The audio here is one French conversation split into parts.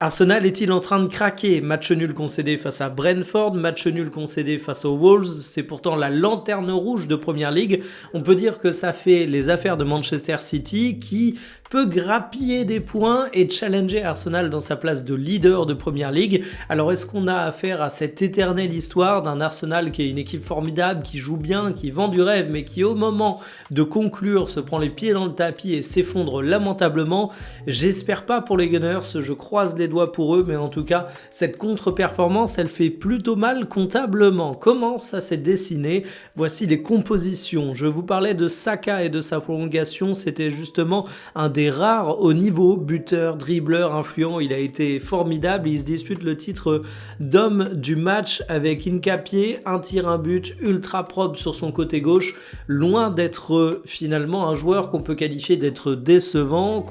Arsenal est-il en train de craquer? Match nul concédé face à Brentford, match nul concédé face aux Wolves, c'est pourtant la lanterne rouge de Premier League. On peut dire que ça fait les affaires de Manchester City qui peut grappiller des points et challenger Arsenal dans sa place de leader de Premier League. Alors est-ce qu'on a affaire à cette éternelle histoire d'un Arsenal qui est une équipe formidable, qui joue bien, qui vend du rêve, mais qui au moment de conclure se prend les pieds dans le tapis et s'effondre lamentablement? J'espère pas pour les Gunners, je croise les doigts pour eux, mais en tout cas, cette contre-performance, elle fait plutôt mal comptablement. Comment ça s'est dessiné? Voici les compositions. Je vous parlais de Saka et de sa prolongation, c'était justement un des rares au niveau, buteur, dribbleur, influent, il a été formidable, il se dispute le titre d'homme du match avec Nkapie, un tir, un but, ultra propre sur son côté gauche, loin d'être finalement un joueur qu'on peut qualifier d'être décevant,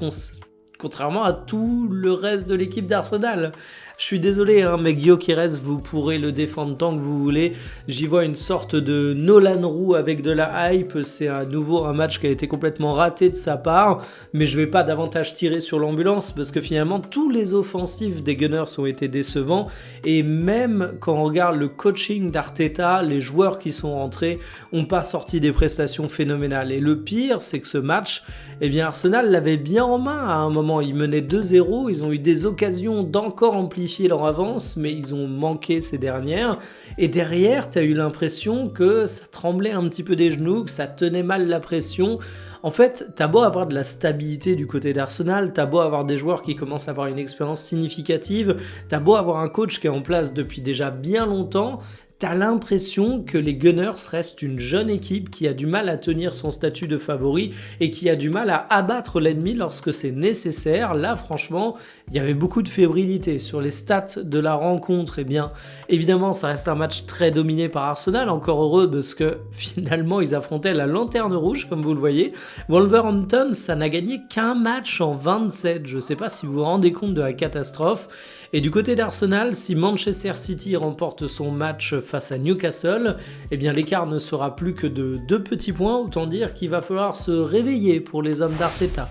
contrairement à tout le reste de l'équipe d'Arsenal. Je suis désolé, mais Gyökeres, vous pourrez le défendre tant que vous voulez. J'y vois une sorte de Nolan Roux avec de la hype. C'est à nouveau un match qui a été complètement raté de sa part. Mais je ne vais pas davantage tirer sur l'ambulance parce que finalement, tous les offensifs des Gunners ont été décevants. Et même quand on regarde le coaching d'Arteta, les joueurs qui sont rentrés n'ont pas sorti des prestations phénoménales. Et le pire, c'est que ce match, Arsenal l'avait bien en main à un moment. Ils menaient 2-0, ils ont eu des occasions d'encore amplifier leur avance, mais ils ont manqué ces dernières. Et derrière, tu as eu l'impression que ça tremblait un petit peu des genoux, que ça tenait mal la pression. En fait, t'as beau avoir de la stabilité du côté d'Arsenal, t'as beau avoir des joueurs qui commencent à avoir une expérience significative, t'as beau avoir un coach qui est en place depuis déjà bien longtemps, t'as l'impression que les Gunners restent une jeune équipe qui a du mal à tenir son statut de favori et qui a du mal à abattre l'ennemi lorsque c'est nécessaire. Là, franchement, il y avait beaucoup de fébrilité. Sur les stats de la rencontre, évidemment, ça reste un match très dominé par Arsenal, encore heureux parce que finalement, ils affrontaient la lanterne rouge, comme vous le voyez. Wolverhampton, ça n'a gagné qu'un match en 27. Je ne sais pas si vous vous rendez compte de la catastrophe. Et du côté d'Arsenal, si Manchester City remporte son match face à Newcastle, l'écart ne sera plus que de 2 petits points, autant dire qu'il va falloir se réveiller pour les hommes d'Arteta.